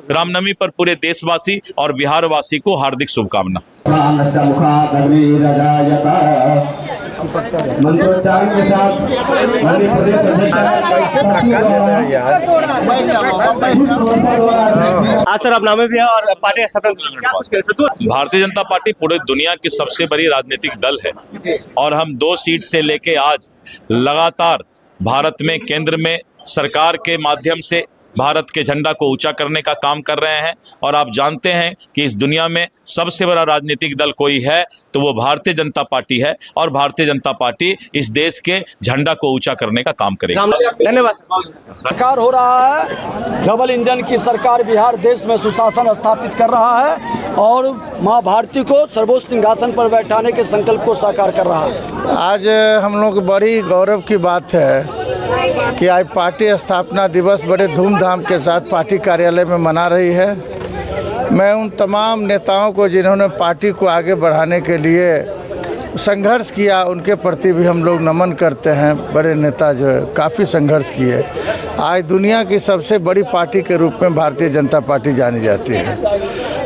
रामनवमी पर पूरे देशवासी और बिहार वासी को हार्दिक शुभकामना। मंत्रोच्चारण के साथ आज सर आप नामे भी है और पार्टी भारतीय जनता पार्टी पूरे दुनिया की सबसे बड़ी राजनीतिक दल है और हम 2 सीट से लेके आज लगातार भारत में केंद्र में सरकार के माध्यम से भारत के झंडा को ऊंचा करने का काम कर रहे हैं। और आप जानते हैं कि इस दुनिया में सबसे बड़ा राजनीतिक दल कोई है तो वो भारतीय जनता पार्टी है और भारतीय जनता पार्टी इस देश के झंडा को ऊंचा करने का काम करेगी। धन्यवाद। सरकार हो रहा है, डबल इंजन की सरकार बिहार देश में सुशासन स्थापित कर रहा है और माँ भारती को सर्वोच्च सिंहासन पर बैठाने के संकल्प को साकार कर रहा है। आज हम लोग बड़ी गौरव की बात है कि आज पार्टी स्थापना दिवस बड़े धूमधाम के साथ पार्टी कार्यालय में मना रही है। मैं उन तमाम नेताओं को जिन्होंने पार्टी को आगे बढ़ाने के लिए संघर्ष किया उनके प्रति भी हम लोग नमन करते हैं। बड़े नेता जो है काफ़ी संघर्ष किए, आज दुनिया की सबसे बड़ी पार्टी के रूप में भारतीय जनता पार्टी जानी जाती है।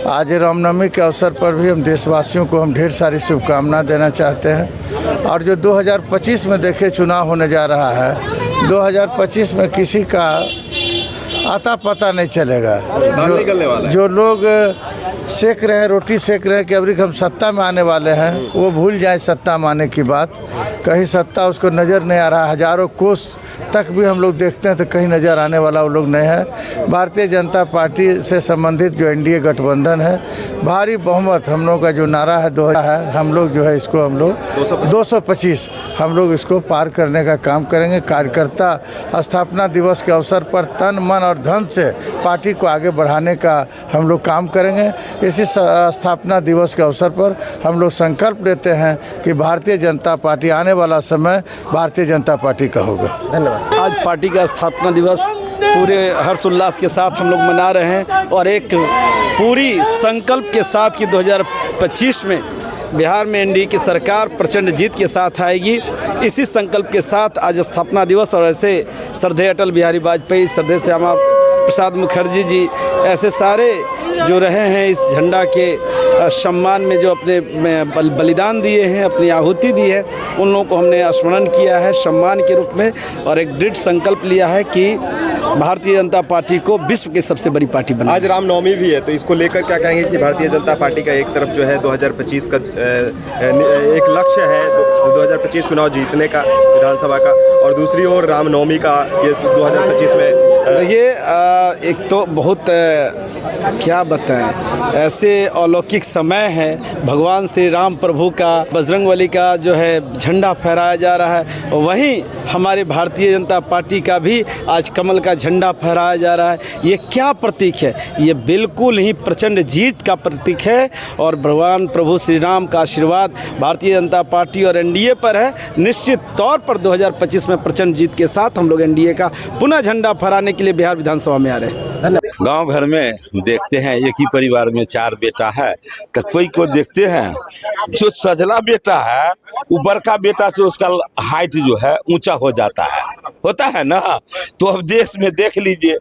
आज रामनवमी के अवसर पर भी हम देशवासियों को हम ढेर सारी शुभकामना देना चाहते हैं। और जो 2025 में देखे चुनाव होने जा रहा है, 2025 में किसी का आता पता नहीं चलेगा। जो लोग सेक रहे हैं, रोटी सेक रहे हैं कि अभी हम सत्ता में आने वाले हैं, वो भूल जाए सत्ता में आने की बात। कहीं सत्ता उसको नज़र नहीं आ रहा, हज़ारों कोस तक भी हम लोग देखते हैं तो कहीं नज़र आने वाला वो लोग नहीं है। भारतीय जनता पार्टी से संबंधित जो एनडीए गठबंधन है, भारी बहुमत हम लोग का जो नारा है 2000 है, हम लोग जो है इसको हम लोग 225 हम लोग इसको पार करने का काम करेंगे। कार्यकर्ता स्थापना दिवस के अवसर पर तन मन और धन से पार्टी को आगे बढ़ाने का हम लोग काम करेंगे। इसी स्थापना दिवस के अवसर पर हम लोग संकल्प लेते हैं कि भारतीय जनता पार्टी आने वाला समय भारतीय जनता पार्टी का होगा। आज पार्टी का स्थापना दिवस पूरे हर्षोल्लास के साथ हम लोग मना रहे हैं और एक पूरी संकल्प के साथ कि 2025 में बिहार में एनडीए की सरकार प्रचंड जीत के साथ आएगी। इसी संकल्प के साथ आज स्थापना दिवस और ऐसे श्रद्धेय अटल बिहारी वाजपेयी, श्रद्धेय श्यामा प्रसाद मुखर्जी जी, ऐसे सारे जो रहे हैं इस झंडा के सम्मान में, जो अपने बलिदान दिए हैं, अपनी आहुति दी है, उन लोगों को हमने स्मरण किया है सम्मान के रूप में और एक दृढ़ संकल्प लिया है कि भारतीय जनता पार्टी को विश्व की सबसे बड़ी पार्टी बनाएं। आज रामनवमी भी है तो इसको लेकर क्या कहेंगे कि भारतीय जनता पार्टी का एक तरफ जो है 2025 का एक लक्ष्य है 2025 चुनाव जीतने का विधानसभा का, और दूसरी ओर रामनवमी का ये 2025 में ये एक तो बहुत क्या बताएं, ऐसे अलौकिक समय है। भगवान श्री राम प्रभु का, बजरंगबली का जो है झंडा फहराया जा रहा है, वहीं हमारे भारतीय जनता पार्टी का भी आज कमल का झंडा फहराया जा रहा है। ये क्या प्रतीक है? ये बिल्कुल ही प्रचंड जीत का प्रतीक है और भगवान प्रभु श्री राम का आशीर्वाद भारतीय जनता पार्टी और एनडीए पर है। निश्चित तौर पर 2025 में प्रचंड जीत के साथ हम लोग एनडीए का पुनः झंडा फहराने के लिए बिहार विधानसभा में आ रहे हैं। गांव घर में देखते हैं एक ही परिवार में 4 बेटा है तो कोई को देखते हैं जो सजला बेटा है वो बड़का बेटा से उसका हाइट जो है ऊंचा हो जाता है, होता है ना। तो अब देश में देख लीजिए,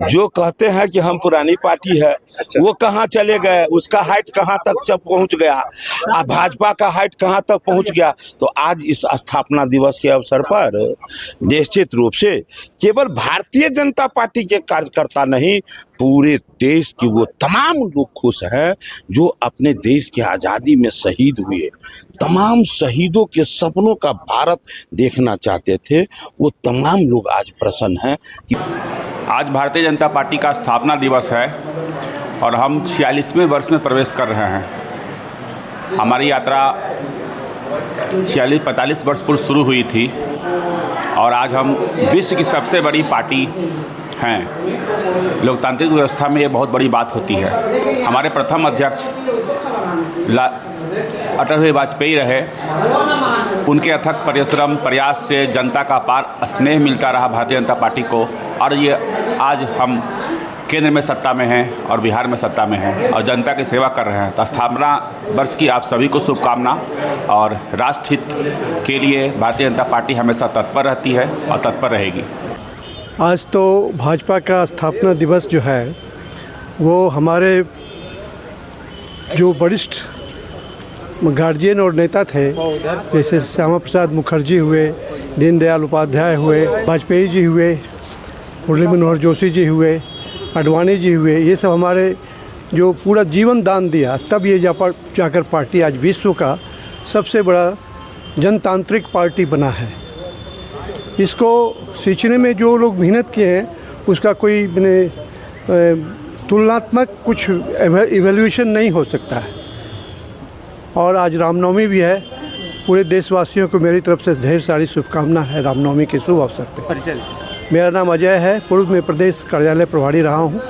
जो कहते हैं कि हम पुरानी पार्टी है वो कहाँ चले गए, उसका हाइट कहाँ तक सब पहुँच गया, भाजपा का हाइट कहाँ तक पहुँच गया। तो आज इस स्थापना दिवस के अवसर पर निश्चित रूप से केवल भारतीय जनता पार्टी के कार्यकर्ता नहीं, पूरे देश के वो तमाम लोग खुश हैं जो अपने देश की आज़ादी में शहीद हुए, तमाम शहीदों के सपनों का भारत देखना चाहते थे, वो तमाम लोग आज प्रसन्न हैं कि आज भारतीय जनता पार्टी का स्थापना दिवस है और हम 46वें वर्ष में प्रवेश कर रहे हैं। हमारी यात्रा 45 वर्ष पूर्व शुरू हुई थी और आज हम विश्व की सबसे बड़ी पार्टी हैं। लोकतांत्रिक व्यवस्था में ये बहुत बड़ी बात होती है। हमारे प्रथम अध्यक्ष अटल बिहारी वाजपेयी रहे, उनके अथक परिश्रम प्रयास से जनता का अपार स्नेह मिलता रहा भारतीय जनता पार्टी को, और ये आज हम केंद्र में सत्ता में हैं और बिहार में सत्ता में हैं और जनता की सेवा कर रहे हैं। तो स्थापना वर्ष की आप सभी को शुभकामना, और राष्ट्र हित के लिए भारतीय जनता पार्टी हमेशा तत्पर रहती है और तत्पर रहेगी। आज तो भाजपा का स्थापना दिवस जो है वो हमारे जो वरिष्ठ गार्जियन और नेता थे, जैसे श्यामा प्रसाद मुखर्जी हुए, दीनदयाल उपाध्याय हुए, वाजपेयी जी हुए, मुरली मनोहर जोशी जी हुए, आडवाणी जी हुए, ये सब हमारे जो पूरा जीवन दान दिया, तब ये जाकर पार्टी आज विश्व का सबसे बड़ा जनतांत्रिक पार्टी बना है। इसको सींचने में जो लोग मेहनत किए हैं उसका कोई तुलनात्मक कुछ इवैल्यूएशन नहीं हो सकता है। और आज रामनवमी भी है, पूरे देशवासियों को मेरी तरफ से ढेर सारी शुभकामना है रामनवमी के शुभ अवसर पर। मेरा नाम अजय है, पूर्व में प्रदेश कार्यालय प्रभारी रहा हूँ।